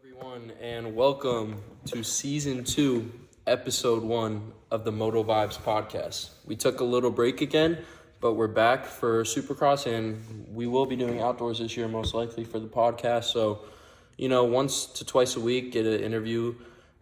Everyone, and welcome to Season 2, Episode 1 of the Moto Vibes podcast. We took a little break again, but we're back for Supercross, and we will be doing outdoors this year, most likely, for the podcast. So, once to twice a week, get an interview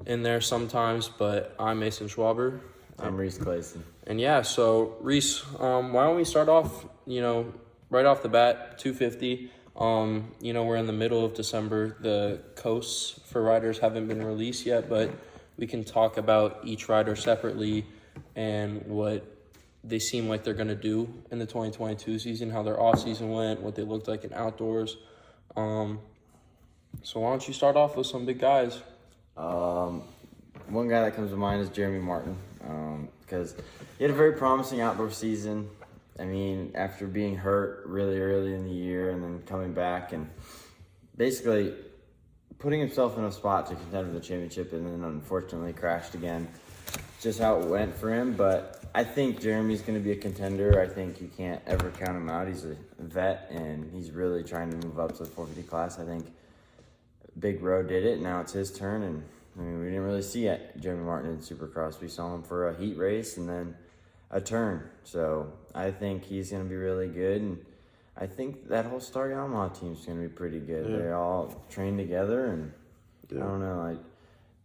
in there sometimes, but I'm Mason Schwaber. I'm Reece Clayson. And so Reece, why don't we start off, right off the bat, 250. We're in the middle of December. The coasts for riders haven't been released yet, but we can talk about each rider separately and what they seem like they're going to do in the 2022 season, how their off season went, what they looked like in outdoors. So why don't you start off with some big guys? One guy that comes to mind is Jeremy Martin, because he had a very promising outdoor season. I mean, after being hurt really early in the year and then coming back and basically putting himself in a spot to contend for the championship, and then unfortunately crashed again. Just how it went for him, but I think Jeremy's going to be a contender. I think you can't ever count him out. He's a vet, and he's really trying to move up to the 450 class. I think Big Row did it. Now it's his turn, and I mean, we didn't really see Jeremy Martin in Supercross. We saw him for a heat race and then a turn. So I think he's going to be really good, and I think that whole Star Yamaha team is going to be pretty good. Yeah. They all train together, and I don't know,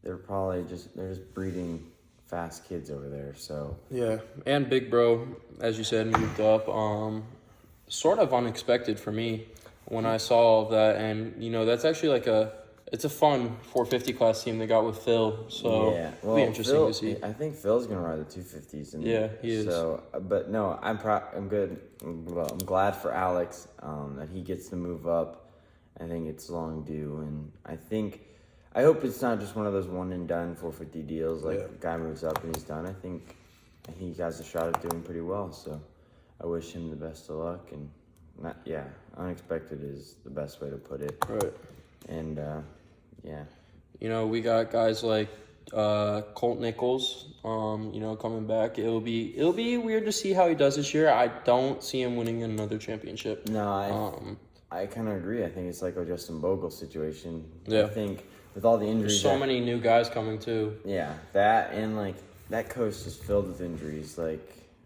they're just breeding fast kids over there. So yeah, and Big Bro, as you said, moved up. Sort of unexpected for me when I saw all of that, and that's actually it's a fun 450 class team they got with Phil, so yeah, it'll be interesting to see. I think Phil's gonna ride the 250s. And yeah, he is. So, but no, I'm good. Well, I'm glad for Alex that he gets to move up. I think it's long due, and I hope it's not just one of those one and done 450 deals. Like a guy moves up and he's done. I think he has a shot at doing pretty well. So I wish him the best of luck. And unexpected is the best way to put it. Right. And we got guys like Colt Nichols, coming back. It'll be weird to see how he does this year. I don't see him winning another championship. No, I kind of agree. I think it's like a Justin Bogle situation. Yeah. I think with all the injuries, there's so many new guys coming too. Yeah, that and that coast is filled with injuries.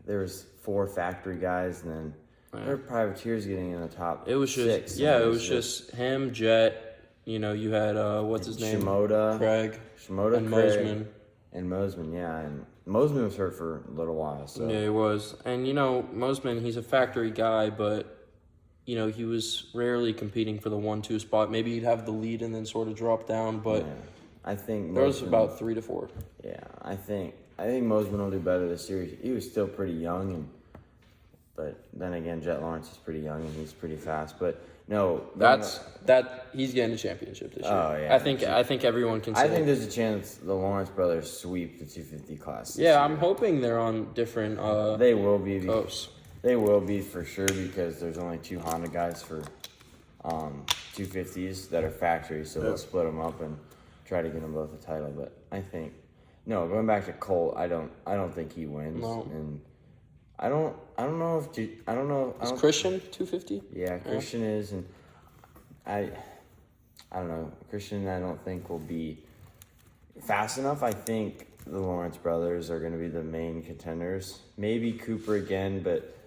There was 4 factory guys, and then there were privateers getting in the top. It was just 6. It was just him, Jett. You had what's his name? Craig, and Mosman. And Mosman, yeah. And Mosman was hurt for a little while. So yeah, he was. And Mosman, he's a factory guy, but he was rarely competing for the 1-2 spot. Maybe he'd have the lead and then sort of drop down, but I think there was about 3 to 4. Yeah, I think Mosman will do better this year. He was still pretty young, but then again, Jett Lawerence is pretty young and he's pretty fast. But no, he's getting a championship this year. Oh yeah, I think everyone can say. I think there's a chance the Lawerence brothers sweep the 250 class. Yeah, I'm hoping they're on different. They will be coasts. They will be for sure, because there's only 2 Honda guys for 250s that are factory, so they'll split them up and try to get them both a title. But I think going back to Colt, I don't think he wins. No. And I don't know if Is Christian 250? Yeah, Christian is, and I don't know. Christian, I don't think will be fast enough. I think the Lawerence brothers are going to be the main contenders. Maybe Cooper again, but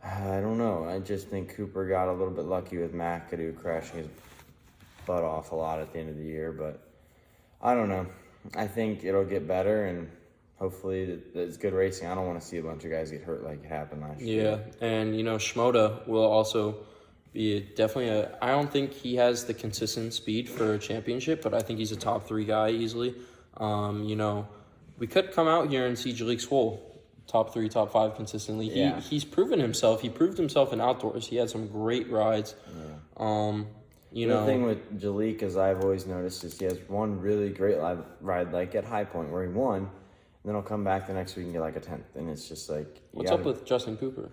I don't know. I just think Cooper got a little bit lucky with McAdoo crashing his butt off a lot at the end of the year, but I don't know. I think it'll get better, and hopefully it's good racing. I don't want to see a bunch of guys get hurt like it happened last year. Yeah, and Shimoda will also be definitely I don't think he has the consistent speed for a championship, but I think he's a top 3 guy easily. We could come out here and see Jalek Swoll top 3, top 5 consistently. He's proven himself. He proved himself in outdoors. He had some great rides. Yeah. The thing with Jalek, as I've always noticed, is he has one really great ride, like at High Point, where he won, and then he'll come back the next week and get a 10th, and it's just what's up with Justin Cooper?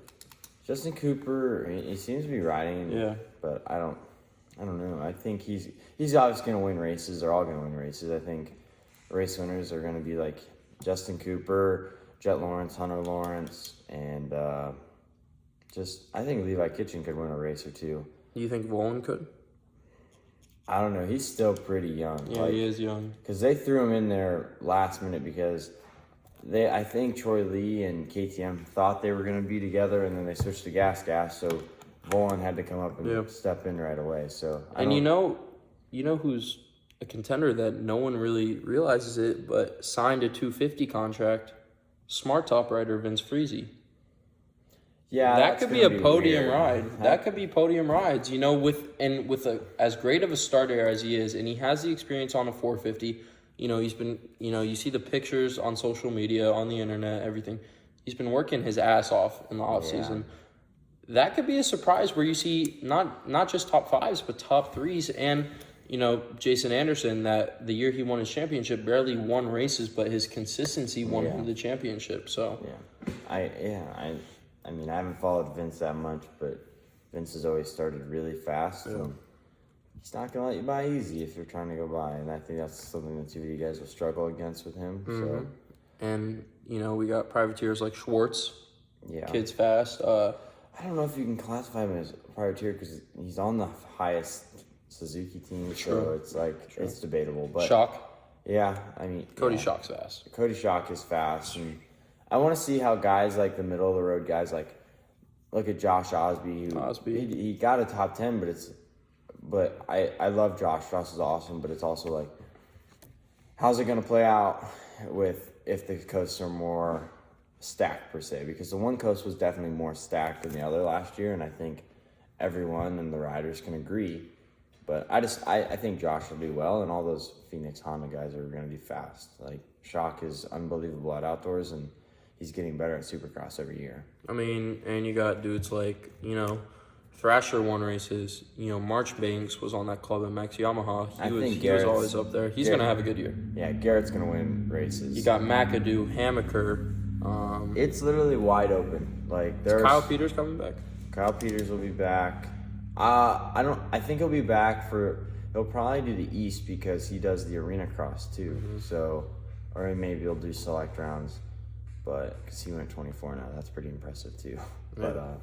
Justin Cooper, he seems to be riding. Yeah, but I don't know. I think he's obviously going to win races. They're all going to win races. I think race winners are going to be like Justin Cooper, Jett Lawerence, Hunter Lawrence, and I think Levi Kitchen could win a race or 2. You think Volan could? I don't know. He's still pretty young. Yeah, he is young. Because they threw him in there last minute because I think Troy Lee and KTM thought they were going to be together, and then they switched to gas. So Volan had to come up and step in right away. So you know who's a contender that no one really realizes it, but signed a 250 contract? Smart top rider Vince Friese. Yeah, that could be a podium weird. ride. That could be podium rides. You know, with as great of a starter as he is, and he has the experience on a 450. You know, he's been. You know, you see the pictures on social media, on the internet, everything. He's been working his ass off in the off season. That could be a surprise where you see not just top fives but top threes. And you know, Jason Anderson, that the year he won his championship, barely won races, but his consistency won him the championship. So I mean, I haven't followed Vince that much, but Vince has always started really fast. So he's not going to let you by easy if you're trying to go by. And I think that's something that two of you guys will struggle against with him. So. And, you know, we got privateers like Schwartz. Yeah. Kid's fast. I don't know if you can classify him as a privateer because he's on the highest Suzuki team. So it's like, it's debatable. But Shock. Yeah, I mean. Cody Shock's fast. Cody Shock is fast. And I want to see how guys like the middle of the road guys like look at Josh Osby. He got a top 10, but I love Josh. Josh is awesome, but it's also like, how's it going to play out if the coasts are more stacked per se? Because the one coast was definitely more stacked than the other last year, and I think everyone and the riders can agree. But I think Josh will do well, and all those Phoenix Honda guys are going to be fast. Like Shock is unbelievable at outdoors, and he's getting better at Supercross every year. I mean, and you got dudes like, you know, Thrasher won races. You know, Marchbanks was on that Club MX Yamaha. He was always up there. He's going to have a good year. Yeah, Garrett's going to win races. You got McAdoo, Hammaker. It's literally wide open. Like Is Kyle Peters coming back? Kyle Peters will be back. I think he'll be back he'll probably do the East because he does the arena cross too. So, or maybe he'll do select rounds. But because he went 24 now, that's pretty impressive too. But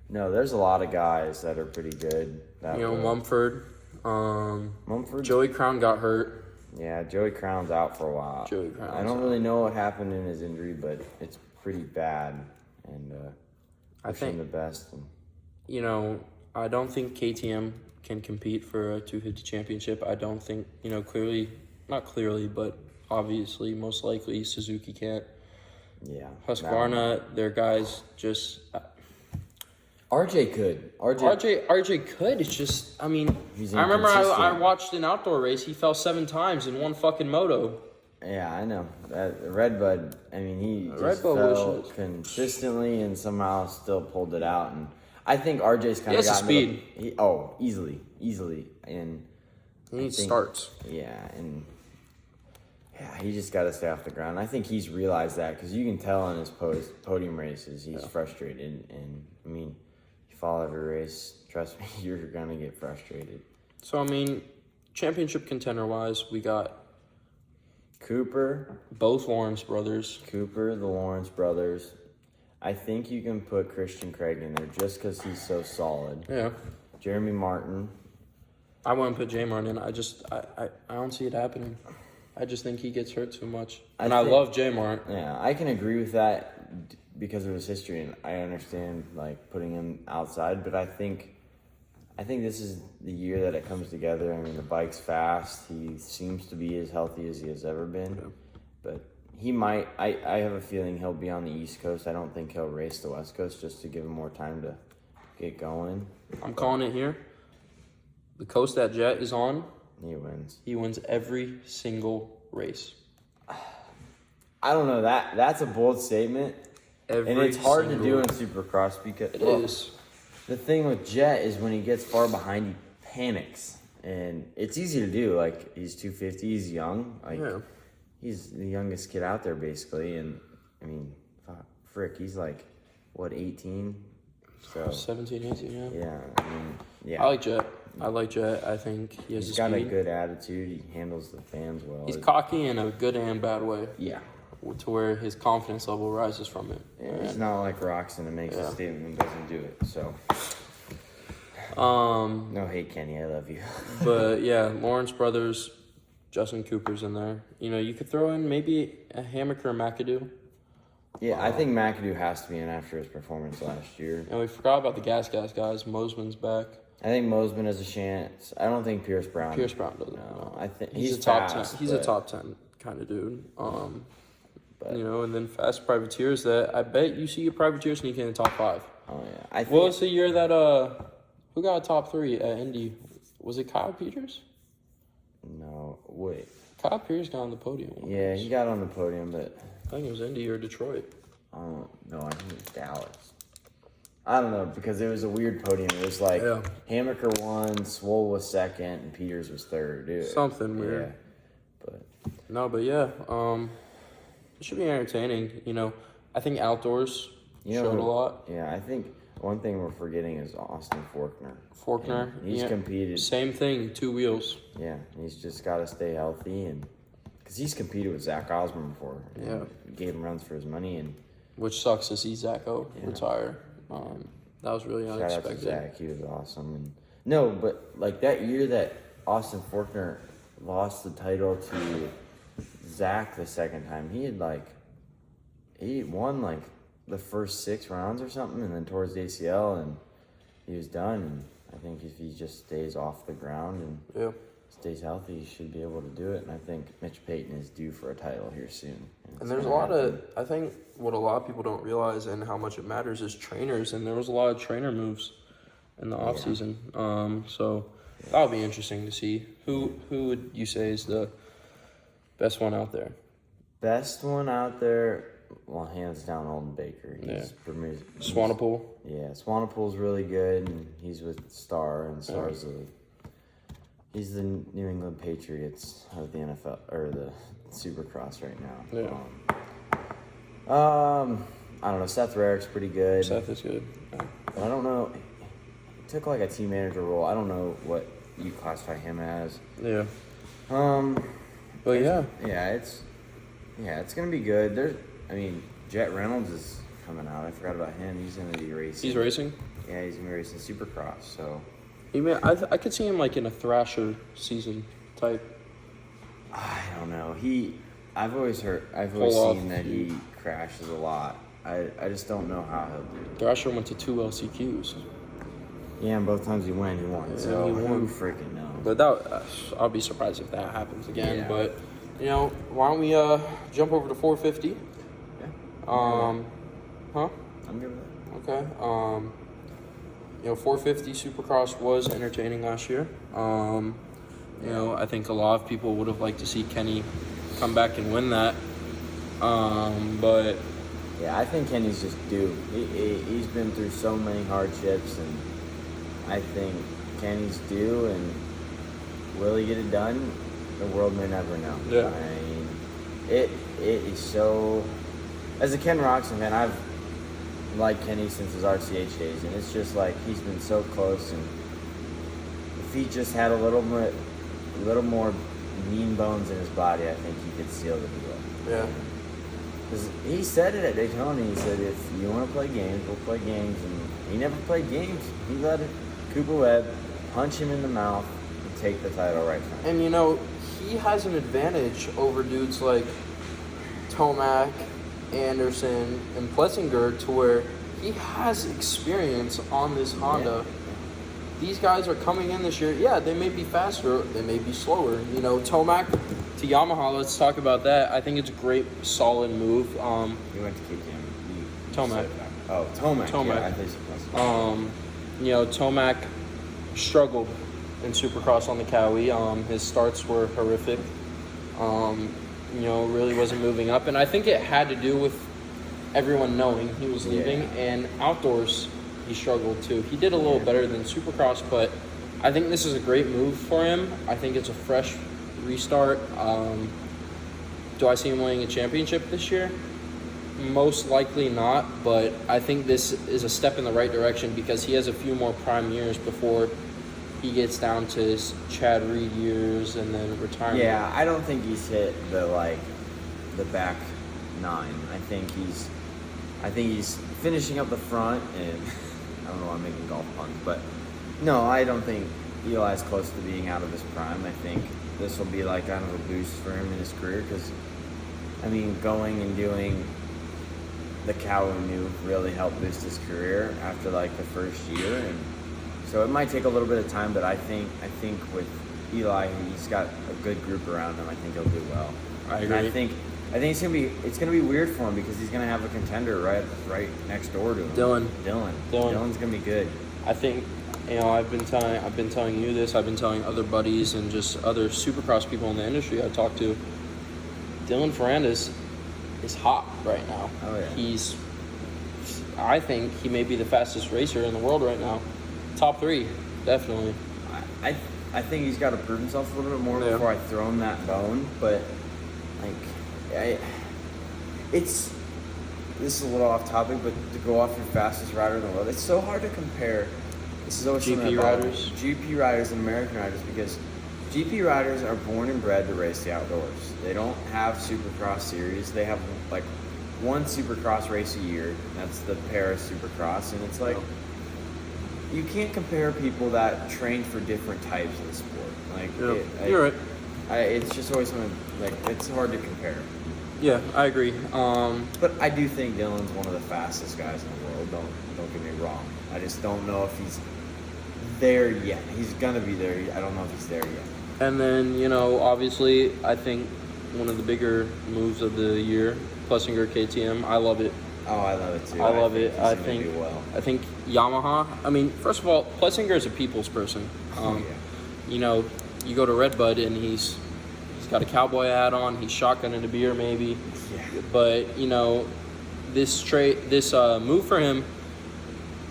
no, there's a lot of guys that are pretty good. Mumford. Joey Crown got hurt. Yeah, Joey Crown's out for a while. I don't really know what happened in his injury, but it's pretty bad. And I think the best. You know, I don't think KTM can compete for a 250 championship. I don't think, you know, not clearly, but obviously, most likely, Suzuki can't. Yeah. Husqvarna, their guys just. RJ could. RJ could. It's just, I mean, I remember I watched an outdoor race. He fell 7 times in one fucking moto. Yeah, I know. Redbud, I mean, he just fell consistently and somehow still pulled it out. And I think RJ's kind of got speed. Easily. And he starts. Yeah, and he just got to stay off the ground. I think he's realized that because you can tell in his podium races he's frustrated. And I mean, you follow every race, trust me, you're gonna get frustrated. So I mean, championship contender wise, we got Cooper, both Lawrence brothers. The Lawrence brothers. I think you can put Christian Craig in there just because he's so solid. Yeah. Jeremy Martin. I wouldn't put J Martin in. I don't see it happening. I just think he gets hurt too much. And I love J Mart. Yeah, I can agree with that because of his history, and I understand like putting him outside. But I think this is the year that it comes together. I mean, the bike's fast. He seems to be as healthy as he has ever been. Yeah. But he might. I have a feeling he'll be on the East Coast. I don't think he'll race the West Coast just to give him more time to get going. I'm calling it here. The coast that Jett is on. He wins. He wins every single race. I don't know. That's a bold statement. And it's hard to do in Supercross because it is. The thing with Jett is when he gets far behind, he panics. And it's easy to do. Like, he's 250, he's young. Like, he's the youngest kid out there, basically. And, I mean, he's like, 18? So 17, 18, yeah. Yeah, I mean, yeah. I like Jett. I think he's got a good attitude. He handles the fans well. He's cocky in a good and bad way. Yeah. To where his confidence level rises from it. Yeah, it's not like Roczen that makes a statement and doesn't do it. So No hate, Kenny. I love you. But yeah, Lawrence brothers, Justin Cooper's in there. You know, you could throw in maybe a Hammaker or McAdoo. Yeah, I think McAdoo has to be in after his performance last year. And we forgot about the gas guys. Mosman's back. I think Mosman has a chance. I don't think Pierce Brown. Pierce Brown doesn't. No, I think he's a top 10. He's a top 10 kind of dude. But, you know, and then fast privateers that I bet you see a privateer sneaking in the top 5. Oh yeah, I think. What was the year that who got a top 3 at Indy? Was it Kyle Peters? No, wait. Kyle Peters got on the podium. Yeah, he got on the podium, but I think it was Indy or Detroit. No, I think it was Dallas. I don't know, because it was a weird podium. It was like Hammaker won, Swole was second, and Peters was third. Something weird. Yeah, but yeah, it should be entertaining. You know, I think outdoors showed a lot. Yeah, I think one thing we're forgetting is Austin Faulkner. And he's competed. Same thing, 2 wheels. Yeah, he's just got to stay healthy, and because he's competed with Zach Osborne before. Yeah, gave him runs for his money, and which sucks to see Zacho retire. That was really unexpected. Shout out to Zach, he was awesome. And no, but like that year that Austin Faulkner lost the title to Zach the second time, he won like the first 6 rounds or something, and then tore his ACL, and he was done. And I think if he just stays off the ground and stays healthy, he should be able to do it. And I think Mitch Payton is due for a title here soon. And there's a lot of, I think what a lot of people don't realize and how much it matters is trainers. And there was a lot of trainer moves in the offseason. So that'll be interesting to see. Who would you say is the best one out there? Best one out there, well, hands down, Olden Baker. Swanepoel. Yeah, Swanepoel's really good, and he's with Star, and Star's he's the New England Patriots of the NFL or the Supercross right now. Yeah. I don't know. Seth Rarick's pretty good. Seth is good. Yeah. But I don't know. He took like a team manager role. I don't know what you classify him as. Yeah. But it's gonna be good. Jett Reynolds is coming out. I forgot about him. He's gonna be racing. He's racing? Yeah, he's gonna be racing Supercross. So. I could see him like in a Thrasher season type. I don't know. I've always seen that he crashes a lot. I just don't know how he'll do it. Thrasher went to 2 LCQs. Yeah, and both times he won. So who freaking knows? But I'll be surprised if that happens again. Yeah. But why don't we jump over to 450? Yeah. Huh? I'm good with that. Okay. 450 Supercross was entertaining last year. I think a lot of people would have liked to see Kenny come back and win that. But yeah, I think Kenny's just due. He's been through so many hardships, and I think Kenny's due. And will he get it done? The world may never know. Yeah. I mean, it is so. As a Ken Roczen fan, I've liked Kenny since his RCH days, and it's just like he's been so close. And if he just had a little more mean bones in his body, I think he could seal the deal. Yeah. Because he said it at Daytona. He said, if you want to play games, we'll play games. And he never played games. He let Cooper Webb punch him in the mouth and take the title right from him. And, he has an advantage over dudes like Tomac, Anderson, and Plessinger to where he has experience on this Honda. Yeah. These guys are coming in this year. Yeah, they may be faster. They may be slower. Tomac to Yamaha, let's talk about that. I think it's a great, solid move. He went to KTM. Tomac. Oh, Tomac. Yeah, I think so. Tomac struggled in Supercross on the Cowie. His starts were horrific. Really wasn't moving up. And I think it had to do with everyone knowing he was leaving. Yeah. And outdoors, he struggled too. He did a little better than Supercross, but I think this is a great move for him. I think it's a fresh restart. Do I see him winning a championship this year? Most likely not, but I think this is a step in the right direction because he has a few more prime years before he gets down to his Chad Reed years and then retirement. Yeah, I don't think he's hit the back 9. I think he's finishing up the front, and I don't know why I'm making golf puns, but No, I don't think Eli's close to being out of his prime. I think this will be like kind of a boost for him in his career because, I mean, going and doing the Cowie move really helped boost his career after like the first year, and so it might take a little bit of time. But I think with Eli, he's got a good group around him. I think he'll do well. I agree. And I think it's gonna be weird for him because he's gonna have a contender right next door to him. Dylan's gonna be good. I think, I've been telling you this. I've been telling other buddies and just other Supercross people in the industry I talk to. Dylan Ferrandis is hot right now. Oh yeah. I think he may be the fastest racer in the world right now. Top 3, definitely. I think he's got to prove himself a little bit more before I throw him that bone. But this is a little off topic, but to go off your fastest rider in the world, it's so hard to compare. This is always GP riders, GP riders, and American riders, because GP riders are born and bred to race the outdoors. They don't have Supercross series. They have like one Supercross race a year. That's the Paris Supercross, and it's like you can't compare people that train for different types of the sport. Like you're right. It's just always something like it's hard to compare. Yeah, I agree. But I do think Dylan's one of the fastest guys in the world. Don't get me wrong. I just don't know if he's there yet. He's gonna be there. I don't know if he's there yet. And then, obviously, I think one of the bigger moves of the year, Plessinger KTM. I love it. Oh, I love it too. I love it. I think Yamaha. I mean, first of all, Plessinger is a people's person. You go to Redbud and he's got a cowboy hat on. He's shotgunning a beer maybe. Yeah. But this move for him,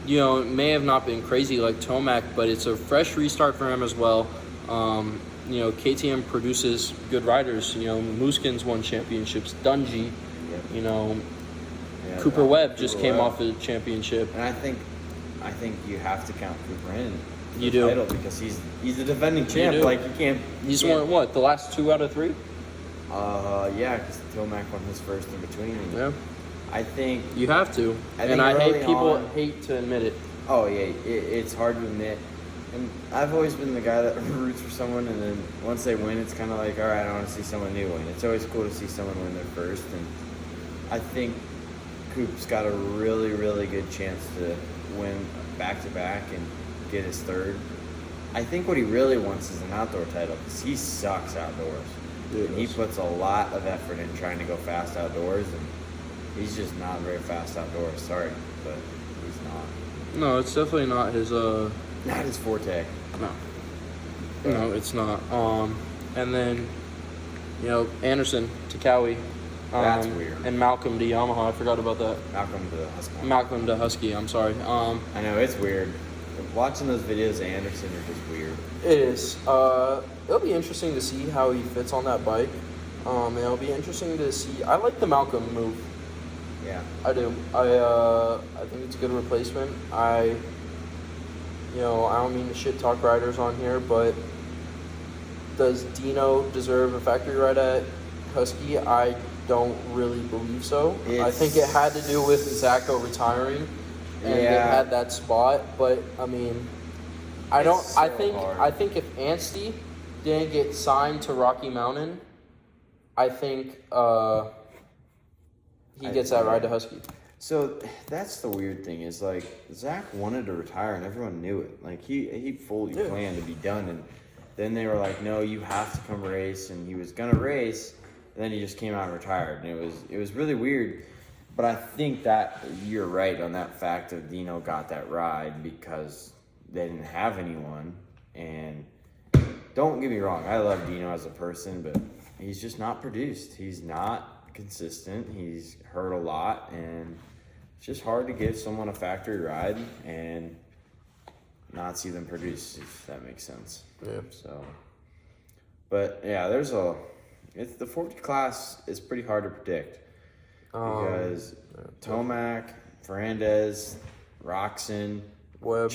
it may have not been crazy like Tomac, but it's a fresh restart for him as well. KTM produces good riders. Mooskins won championships. Dungey, Cooper Webb just came off a championship. And I think you have to count Cooper in. You do, title because he's the defending champ. Like you can't. He's won what, the last 2 out of 3? Yeah, because Tomac won his first in between. Yeah. I think you have to, and I hate people hate to admit it. Oh yeah, it's hard to admit. And I've always been the guy that roots for someone, and then once they win, it's kind of like, all right, I want to see someone new win. It's always cool to see someone win their first, and I think Coop's got a really, really good chance to win back-to-back and get his third. I think what he really wants is an outdoor title because he sucks outdoors. And he puts a lot of effort in trying to go fast outdoors, and he's just not very fast outdoors. Sorry, but he's not. No, it's definitely not his not his forte. No, it's not. And then, Anderson to Cowie. That's weird. And Malcolm to Yamaha. I forgot about that. Malcolm to Husky. I'm sorry. I know, it's weird. Watching those videos of Anderson are just weird. It is. It'll be interesting to see how he fits on that bike. And it'll be interesting to see. I like the Malcolm move. Yeah. I do. I think it's a good replacement. I don't mean to shit talk riders on here, but does Dino deserve a factory ride at Husky? I don't really believe so. I think it had to do with Zacho retiring, and they had that spot. But I mean, I think if Anstie didn't get signed to Rocky Mountain, I think he gets that ride to Husky. So that's the weird thing is like Zach wanted to retire and everyone knew it. Like he fully planned to be done, and then they were like, no, you have to come race, and he was gonna race, and then he just came out and retired, and it was really weird. But I think that you're right on that fact of Dino got that ride because they didn't have anyone. And don't get me wrong, I love Dino as a person, but he's just not produced. He's not consistent. He's hurt a lot, and it's just hard to give someone a factory ride and not see them produce, if that makes sense. Yeah. So, but yeah, it's the 40 class is pretty hard to predict because Tomac, Ferrandis, Roczen, Webb,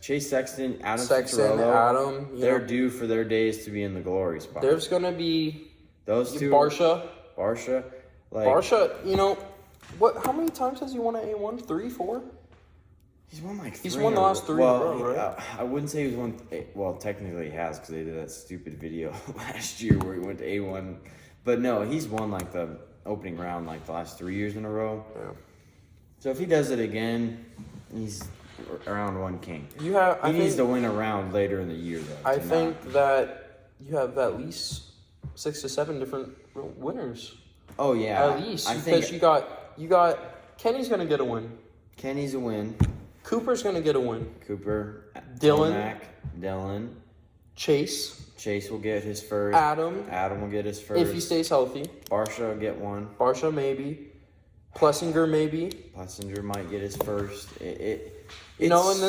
Chase Sexton, Adam, they're due for their days to be in the glory spot. There's gonna be those two. Barsha. Like, Barsha, how many times has he won an A1? 3, 4? He's won like He's three won in the a last row. 3 in a Well, row, right? I wouldn't say he's won. Well, technically he has because they did that stupid video last year where he went to A1. But no, he's won like the opening round like the last 3 years in a row. Yeah. So if he does it again, he's round 1 king. You have. He needs to win a round later in the year though. I think that you have at least 6 to 7 different winners. Oh yeah, At least I because think you got Kenny's gonna get a win. Kenny's a win. Cooper's gonna get a win. Cooper, Dylan. Tomac, Dylan, Chase will get his first. Adam will get his first. if he stays healthy. Barsha will get one. Barsha maybe. Plessinger maybe. Plessinger might get his first. You know, and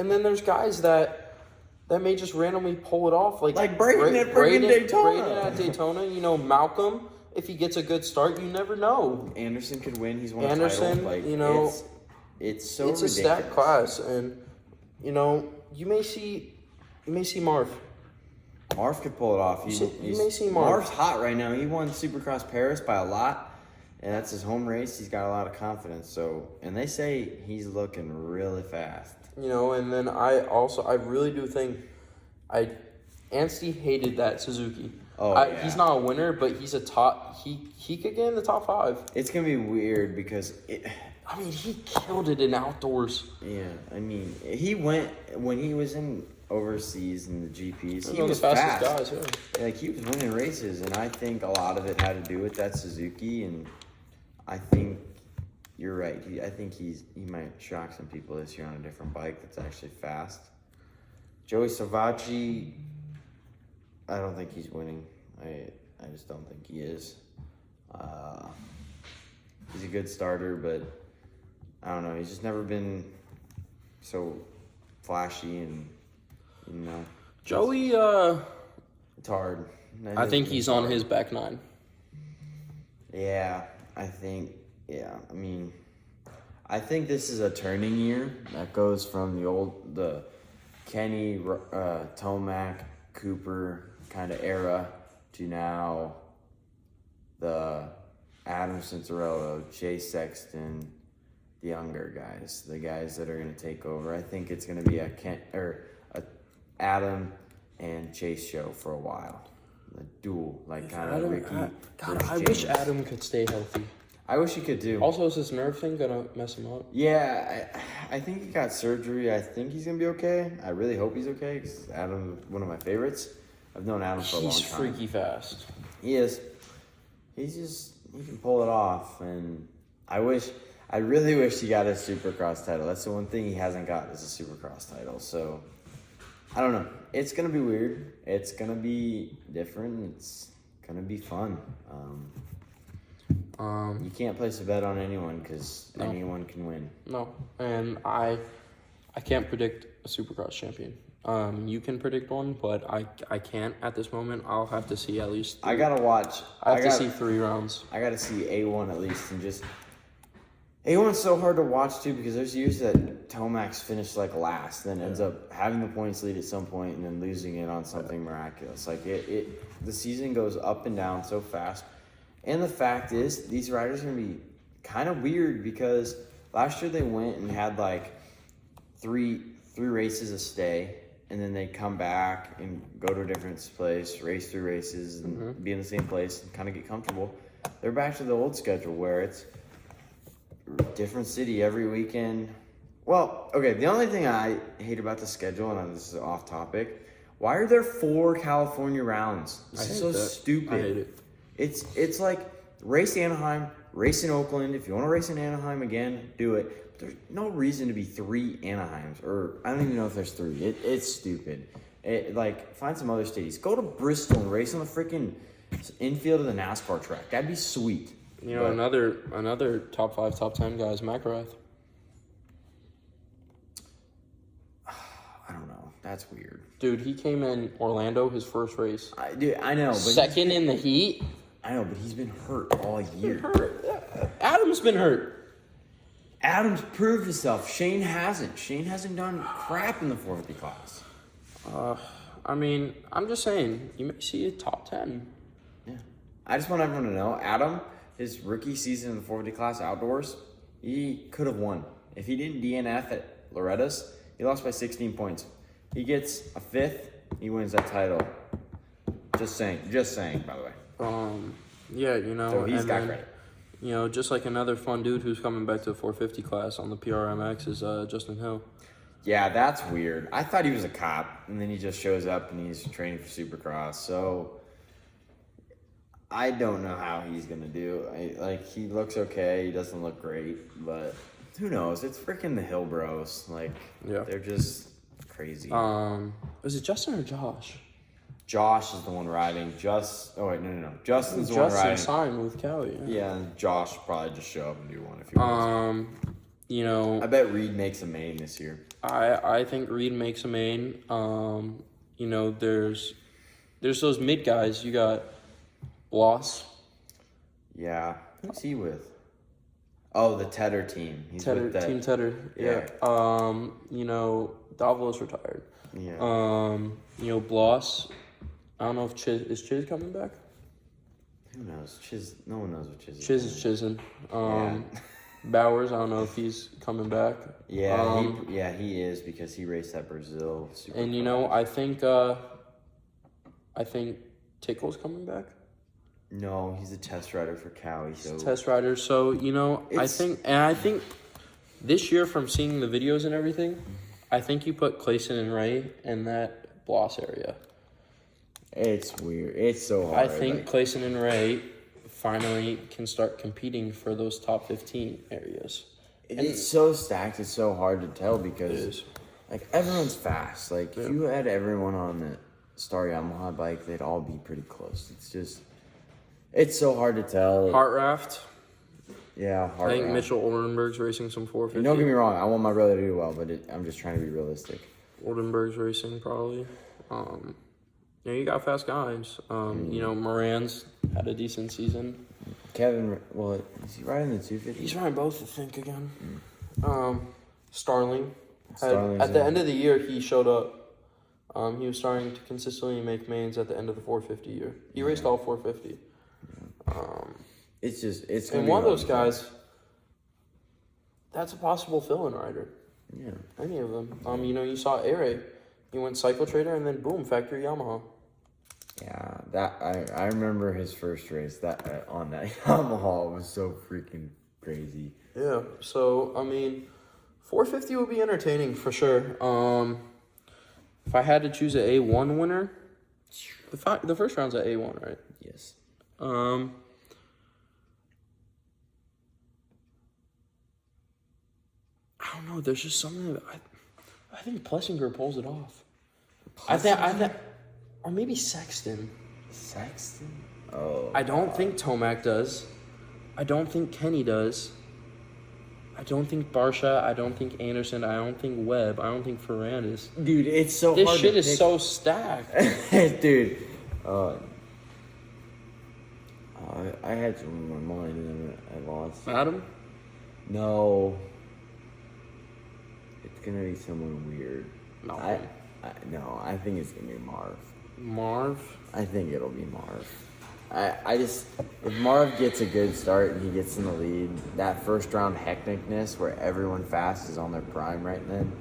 then there's guys that may just randomly pull it off, like Braden at friggin' Daytona. Braden at Daytona. You know, Malcolm, if he gets a good start, you never know. Anderson could win. He's won Anderson, a title. Like, you know, it's so it's ridiculous. a stacked class, and you know, you may see Marv. Marv could pull it off. You may see Marv. Marv's hot right now. He won Supercross Paris by a lot, and that's his home race. He's got a lot of confidence. So, and they say he's looking really fast. You know, and then I really do think Anstey hated that Suzuki. Yeah. He's not a winner, but he's a top. He could get in the top 5. It's gonna be weird because I mean, he killed it in outdoors. Yeah, I mean, he went when he was in overseas in the GPs. He One of was the fastest fast. guys, yeah. Like he was winning races, and I think a lot of it had to do with that Suzuki. And I think you're right. I think he might shock some people this year on a different bike that's actually fast. Joey Savacci, I don't think he's winning. I just don't think he is. He's a good starter, but I don't know. He's just never been so flashy and, you know. Joey, It's hard. I think he's on his back 9. Yeah, I mean, I think this is a turning year that goes from the Kenny, Tomac, Cooper kind of era to now the Adam Cincerello, Chase Sexton, the younger guys, the guys that are going to take over. I think it's going to be a Adam and Chase show for a while. The duel, like kind of Ricky. God, I wish Adam could stay healthy. I wish he could too. Also, is this nerve thing gonna mess him up? Yeah, I think he got surgery. I think he's gonna be okay. I really hope he's okay because Adam's one of my favorites. I've known Adam for a long time. He's freaky fast. He is. He can pull it off, and I really wish he got a Supercross title. That's the one thing he hasn't got is a Supercross title. So I don't know. It's gonna be weird. It's gonna be different. It's gonna be fun. You can't place a bet on anyone because anyone can win. No, and I can't predict a Supercross champion. You can predict one, but I can't at this moment. I'll have to see at least. I gotta watch. I have to see 3 rounds. I gotta see A1 at least, and just A1's so hard to watch too because there's years that Tomac's finished like last, then ends up having the points lead at some point and then losing it on something miraculous. Like the season goes up and down so fast. And the fact is, these riders are going to be kind of weird because last year they went and had like three races a stay, and then they come back and go to a different place, race 3 races, and be in the same place and kind of get comfortable. They're back to the old schedule where it's different city every weekend. Well, okay, the only thing I hate about the schedule, and this is off topic, why are there 4 California rounds? This is so stupid. I hate it. It's like race Anaheim, race in Oakland. If you want to race in Anaheim again, do it. But there's no reason to be 3 Anaheims, or I don't even know if there's 3. It's stupid. Find some other cities. Go to Bristol and race on the freaking infield of the NASCAR track. That'd be sweet. You know, another top 5, top 10 guys, McElrath. I don't know. That's weird. Dude, he came in Orlando, his first race. I know. But second in the heat. I know, but he's been hurt all year. Adam's been hurt. Adam's proved himself. Shane hasn't. Shane hasn't done crap in the 450 class. I mean, I'm just saying, you may see a top 10. Yeah. I just want everyone to know, Adam, his rookie season in the 450 class outdoors, he could have won. If he didn't DNF at Loretta's. He lost by 16 points. He gets a 5th. He wins that title. Just saying, by the way. Yeah, you know. So he's got credit. You know, just like another fun dude who's coming back to the 450 class on the PRMX is Justin Hill. Yeah, that's weird. I thought he was a cop, and then he just shows up and he's training for Supercross. So I don't know how he's gonna do. He looks okay. He doesn't look great, but who knows? It's freaking the Hill Bros. They're just crazy. Was it Justin or Josh? Josh is the one riding. Justin's the one riding. Justin signed with Cali. Yeah, and Josh will probably just show up and do one if he wants. You know, I bet Reed makes a main this year. I think Reed makes a main. You know, there's those mid guys. You got Bloss. Yeah, who's he with? Oh, the Tedder team. He's with that. Team Tedder. Yeah. You know, Davos retired. Yeah. You know, Bloss. I don't know if Chiz coming back? Who knows? No one knows what Chiz is. Chiz is chizzing. Bowers, I don't know if he's coming back. Yeah, he is because he raced that Brazil Supercross. And you know, I think Tickle's coming back. No, he's a test rider for Cali. So test rider. So you know, I think this year from seeing the videos and everything, I think you put Clayson and Ray in that Bloss area. It's weird. It's so hard. I think Clayson and Ray finally can start competing for those top 15 areas. It's so stacked. It's so hard to tell because, everyone's fast. If you had everyone on the Star Yamaha bike, they'd all be pretty close. It's so hard to tell. Heart Raft. Yeah, I think Mitchell Oldenburg's racing some 450. Don't get me wrong. I want my brother to do well, but I'm just trying to be realistic. Oldenburg's racing probably. Yeah, you got fast guys. You know, Moran's had a decent season. Kevin, is he riding the 250? He's riding both, I think, again. Starling. At the end of the year, he showed up. He was starting to consistently make mains at the end of the 450 year. He raced all 450. It's and one of those guys, that's a possible fill-in rider. Yeah. Any of them. You know, you saw Ere. He went Cycle Trader and then boom, factory Yamaha. Yeah, I remember his first race on that Yamaha was so freaking crazy. Yeah, so I mean, 450 would be entertaining for sure. If I had to choose an A1 winner, the first round's at A1, right? Yes. I don't know. There's just something that I think Plessinger pulls it off. I think, or maybe Sexton. Sexton? Oh. I don't think Tomac does. I don't think Kenny does. I don't think Barsha. I don't think Anderson. I don't think Webb. I don't think Ferrandis. Dude, it's so this hard. This shit is so stacked. Dude. I had someone in my mind and then I lost. Adam? No. It's going to be someone weird. No. I think it's going to be Marv. Marv? I think it'll be Marv. If Marv gets a good start and he gets in the lead, that first round hecticness where everyone fast is on their prime right then,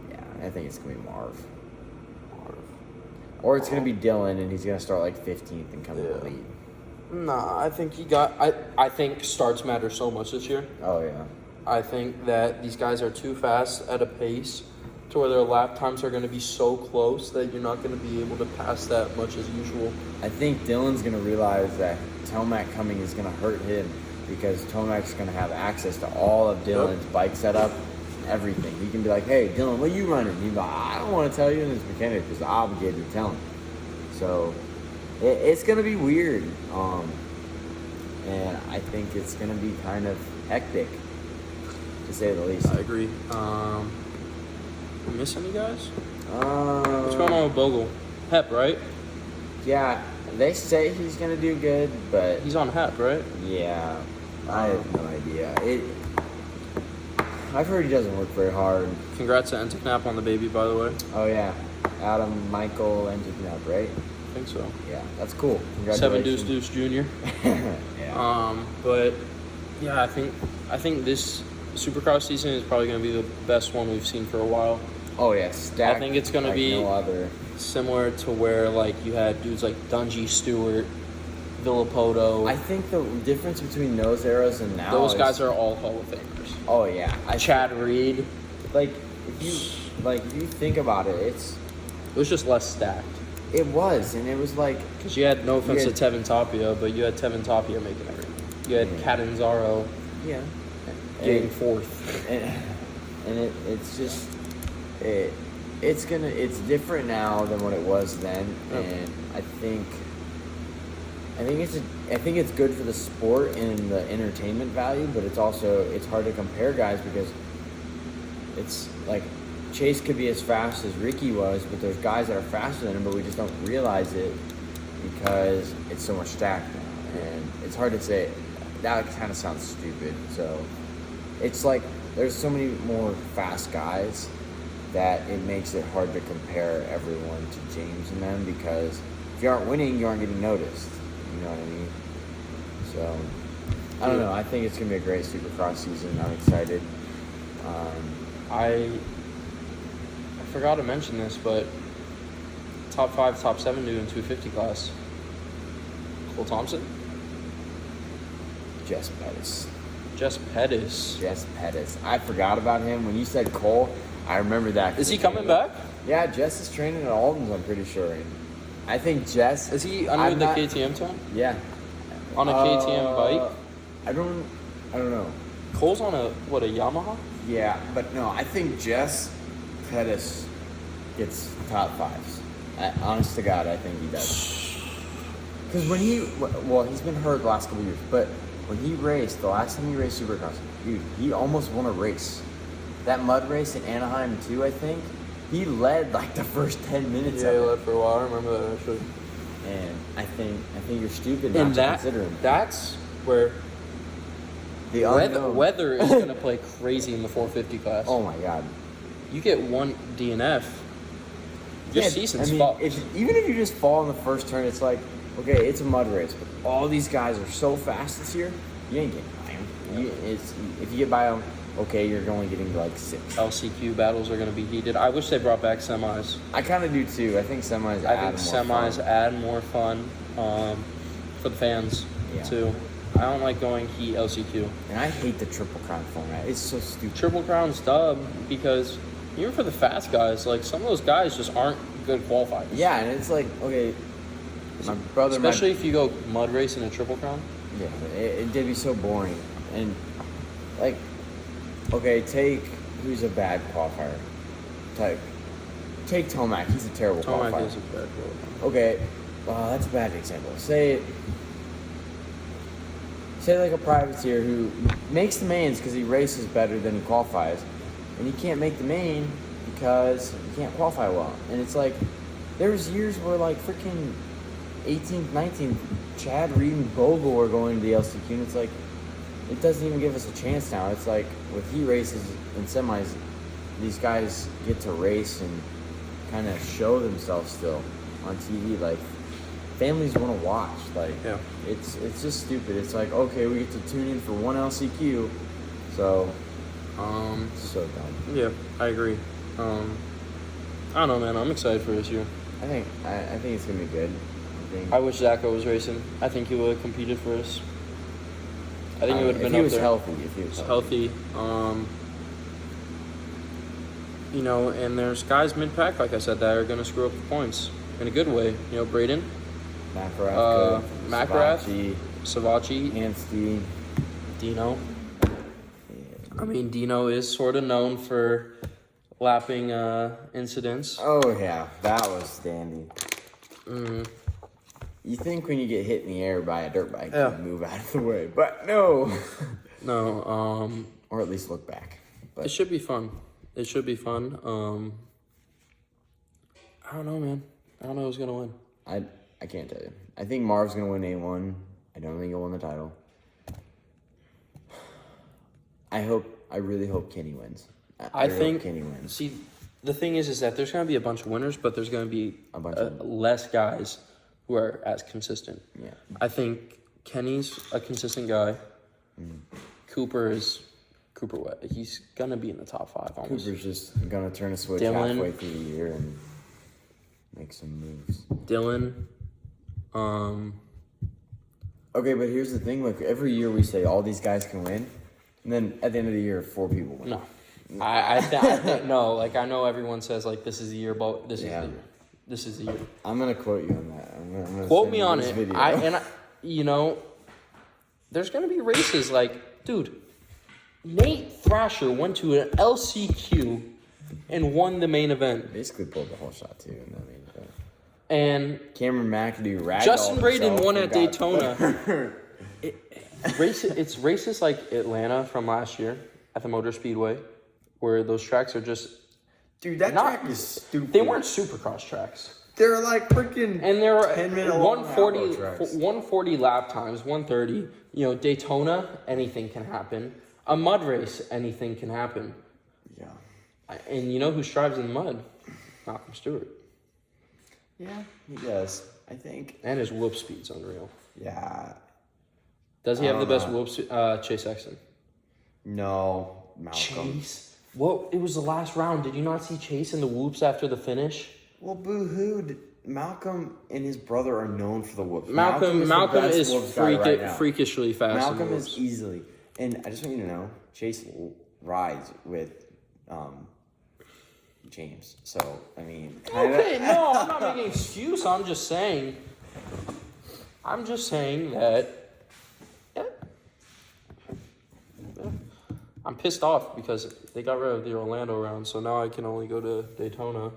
yeah, I think it's going to be Marv. Or it's going to be Dylan and he's going to start 15th and come in the lead. Nah, I think I think starts matter so much this year. Oh, yeah. I think that these guys are too fast at a pace to where their lap times are going to be so close that you're not going to be able to pass that much as usual. I think Dylan's going to realize that Tomac coming is going to hurt him because Tomac's going to have access to all of Dylan's bike setup and everything. He can be like, hey, Dylan, what are you running? He'd be like, I don't want to tell you, and his mechanic is obligated to tell him. So it's going to be weird. And I think it's going to be kind of hectic, to say the least. I agree. You miss any guys? What's going on with Bogle? Hep, right? Yeah, they say he's going to do good, but... He's on Hep, right? Yeah, I have no idea. I've heard he doesn't work very hard. Congrats to Enteknap on the baby, by the way. Oh, yeah. Adam Michael Enteknap, right? I think so. Yeah, that's cool. Seven Congratulations. Deuce Jr. Yeah. But, yeah, I think this Supercross season is probably going to be the best one we've seen for a while. Oh yeah, stacked. I think it's going to be no other. Similar to where like you had dudes like Dungey Stewart, Villapoto. I think the difference between those eras and now those guys are all Hall of Famers. Oh yeah, Chad Reed. Like if you think about it, it was just less stacked. It was, and it was like because you had no offense to Tevin Tapia, but you had Tevin Tapia making everything. You had Catanzaro. Yeah. Getting fourth. And it's just it's different now than what it was then, and I think it's good for the sport and the entertainment value, but it's hard to compare guys because it's like Chase could be as fast as Ricky was, but there's guys that are faster than him, but we just don't realize it because it's so much stacked now, and it's hard to say. That kind of sounds stupid, so it's like there's so many more fast guys that it makes it hard to compare everyone to James and them because if you aren't winning, you aren't getting noticed. You know what I mean? So, I don't know. I think it's going to be a great Supercross season. I'm excited. I forgot to mention this, but top 5, top 7 dude in 250 class. Cole Thompson? Jess Pettis. I forgot about him. When you said Cole, I remember that. Is he coming back? Yeah, Jess is training at Alden's, I'm pretty sure. I think Jess... Is he under the KTM team? Yeah. On a KTM bike? I don't know. Cole's on a Yamaha? Yeah, but no, I think Jess Pettis gets top 5s. Honest to God, I think he does. Because when he's been hurt the last couple years, but when he raced, the last time he raced Supercross, dude, he almost won a race. That mud race in Anaheim too, I think. He led like the first 10 minutes. Yeah, he led for a while. I remember that actually. And I think you're stupid not to consider him. That's where the weather is going to play crazy in the 450 class. Oh my God! You get one DNF, your season's fucked. Even if you just fall in the first turn, it's like, okay, it's a mud race, but all these guys are so fast this year, you ain't getting by them. If you get by them, okay, you're only getting like 6. LCQ battles are going to be heated. I wish they brought back semis. I kind of do too. I think semis add more fun for the fans too. I don't like going heat LCQ. And I hate the Triple Crown format. It's so stupid. Triple Crown's dub because even for the fast guys, like some of those guys just aren't good qualifiers. Yeah, and it's like, okay, my brother... Especially if you go mud race in a Triple Crown. Yeah, it did be so boring. And like, okay, take who's a bad qualifier. Take Tomac. He's a terrible qualifier. Tomac is a bad qualifier. Okay, that's a bad example. Say like a privateer who makes the mains because he races better than he qualifies, and he can't make the main because he can't qualify well. And it's like, there's years where like freaking 18th, 19th, Chad Reed and Bogle are going to the LCQ, and it's like, it doesn't even give us a chance now. It's like with heat races and semis, these guys get to race and kind of show themselves still on TV. Like, families want to watch. Like, it's just stupid. It's like, okay, we get to tune in for one LCQ, so it's so dumb. Yeah, I agree. I don't know, man. I'm excited for this year. I think it's gonna be good. I wish Zacho was racing. I think he would have competed for us. I think he would have been if he up was there. healthy. If he was healthy. You know, and there's guys mid-pack, like I said, that are going to screw up the points in a good way. You know, Braden, McGrath, Savachi, Anstey, Dino. I mean, Dino is sort of known for lapping incidents. Oh, yeah. That was dandy. You think when you get hit in the air by a dirt bike, you move out of the way. But no. No. Or at least look back. But it should be fun. I don't know, man. I don't know who's going to win. I can't tell you. I think Marv's going to win A1. I don't think he'll win the title. I really hope Kenny wins. I think Kenny wins. See, the thing is that there's going to be a bunch of winners, but there's going to be less guys who are as consistent. Yeah. I think Kenny's a consistent guy. Cooper is Cooper Webb. He's gonna be in the top 5 almost. Cooper's just gonna turn a switch Dylan. halfway through the year and make some moves. Dylan. Okay, but here's the thing: like every year we say all these guys can win, and then at the end of the year, 4 people win. No, I think no. Like I know everyone says like this is the year, but this is the year. This is the year. I'm gonna quote you on that. I'm gonna Quote send me you on this it. video. You know, there's gonna be races like, dude, Nate Thrasher went to an LCQ and won the main event. Basically pulled the whole shot too in that main event. And Cameron McAdoo ragdolled Justin Braden won at himself Daytona. It's races like Atlanta from last year at the Motor Speedway, where those tracks are just Dude, that track is stupid. They weren't Supercross tracks. They're like freaking And there were 10-minute 140 lap times, 130. You know, Daytona, anything can happen. A mud race, anything can happen. Yeah. And you know who strives in the mud? Malcolm Stewart. Yeah, he does. I think. And his whoop speed's unreal. Yeah. Does he have the best whoop speed? Chase Sexton. No, Malcolm. Chase? What? It was the last round. Did you not see Chase in the whoops after the finish? Well, boo-hoo. Malcolm and his brother are known for the whoops. Malcolm is freakishly fast. Malcolm is easily. And I just want you to know, Chase rides with James. So, I mean, kinda. Okay, no, I'm not making an excuse. I'm just saying that I'm pissed off because they got rid of the Orlando round, so now I can only go to Daytona.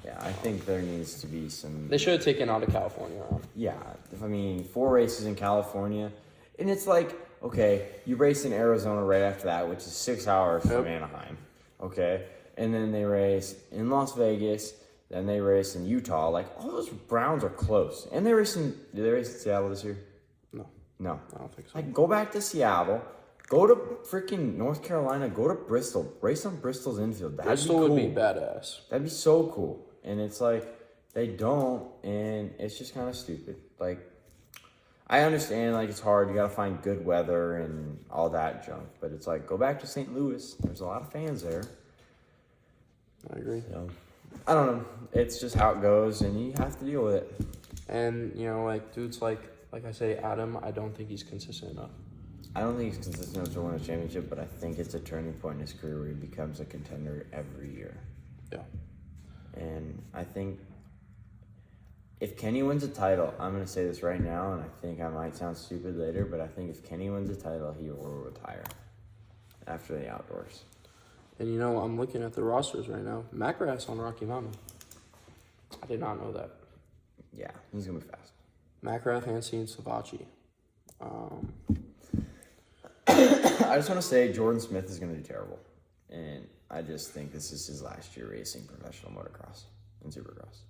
Yeah, I think there needs to be some... They should have taken out a California round. Yeah, I mean, 4 races in California. And it's like, okay, you race in Arizona right after that, which is 6 hours from Anaheim. Okay? And then they race in Las Vegas. Then they race in Utah. Like, all those rounds are close. And did they race in Seattle this year? No. I don't think so. Like, go back to Seattle. Go to freaking North Carolina. Go to Bristol. Race on Bristol's infield. Bristol would be badass. That'd be so cool. And it's like, they don't, and it's just kind of stupid. Like, I understand, like, it's hard. You got to find good weather and all that junk. But it's like, go back to St. Louis. There's a lot of fans there. I agree. So, I don't know. It's just how it goes, and you have to deal with it. And, you know, like, dudes like I say, Adam, I don't think he's consistent enough. I don't think he's consistent enough to win a championship, but I think it's a turning point in his career where he becomes a contender every year. Yeah. And I think if Kenny wins a title, I'm going to say this right now, and I think I might sound stupid later, but I think if Kenny wins a title, he will retire after the outdoors. And, you know, I'm looking at the rosters right now. McGrath's on Rocky Mountain. I did not know that. Yeah, he's going to be fast. McGrath, Hansi, and Savacci. I just want to say Jordan Smith is going to do terrible. And I just think this is his last year racing professional motocross and supercross.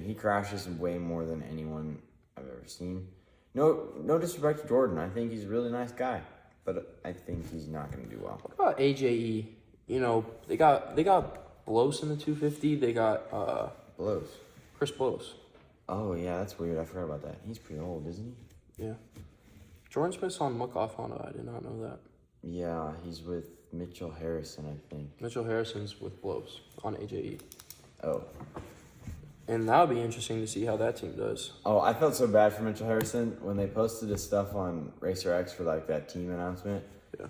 He crashes way more than anyone I've ever seen. No disrespect to Jordan. I think he's a really nice guy, but I think he's not going to do well. What about AJE? You know, they got Blows in the 250. They got Blows. Chris Blows. Oh yeah, that's weird. I forgot about that. He's pretty old, isn't he? Yeah. Jordan Smith's on Muck-Off Honda. I did not know that. Yeah, he's with Mitchell Harrison, I think. Mitchell Harrison's with Blows on AJE. Oh. And that would be interesting to see how that team does. Oh, I felt so bad for Mitchell Harrison when they posted his stuff on Racer X for like that team announcement. Yeah.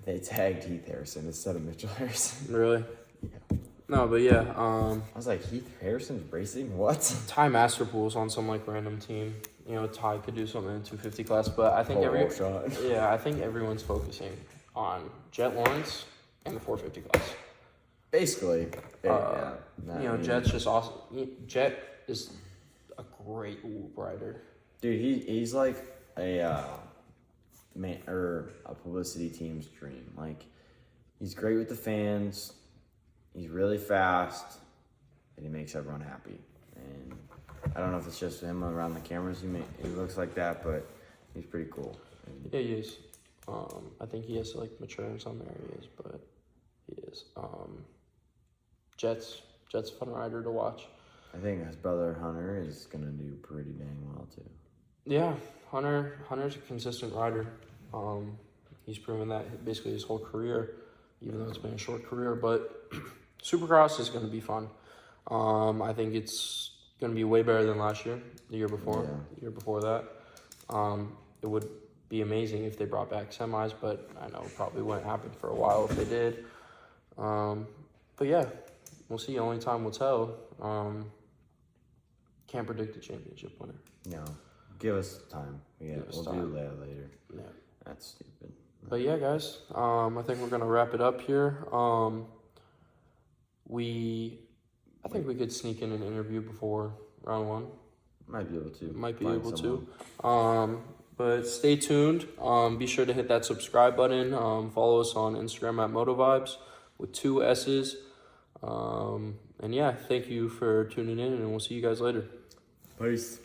They tagged Heath Harrison instead of Mitchell Harrison. Really? Yeah. No, but yeah. I was like, Heath Harrison's racing? What? Ty Masterpool's on some like random team. You know, Ty could do something in 250 class, but I think I think everyone's focusing on Jett Lawerence and the 450 class. Basically. Jett's just awesome. Jett is a great whoop rider. Dude, he's like a publicity team's dream. Like, he's great with the fans. He's really fast, and he makes everyone happy. And I don't know if it's just him around the cameras. He looks like that, but he's pretty cool. Yeah, he is. I think he has to like mature in some areas, but he is. Jett's a fun rider to watch. I think his brother Hunter is gonna do pretty dang well too. Yeah, Hunter's a consistent rider. He's proven that basically his whole career, even though it's been a short career. But Supercross is going to be fun. I think it's going to be way better than last year, the year before, the year before that. It would be amazing if they brought back semis, but I know it probably wouldn't happen for a while if they did. But yeah, we'll see. Only time will tell. Can't predict the championship winner. No, give us time. We'll do that later. Yeah, that's stupid. But yeah, guys, I think we're gonna wrap it up here. I think we could sneak in an interview before round one. Might be able to. Might be able to. But stay tuned. Be sure to hit that subscribe button. Follow us on Instagram at Moto Vibes with 2 S's. And yeah, thank you for tuning in, and we'll see you guys later. Peace.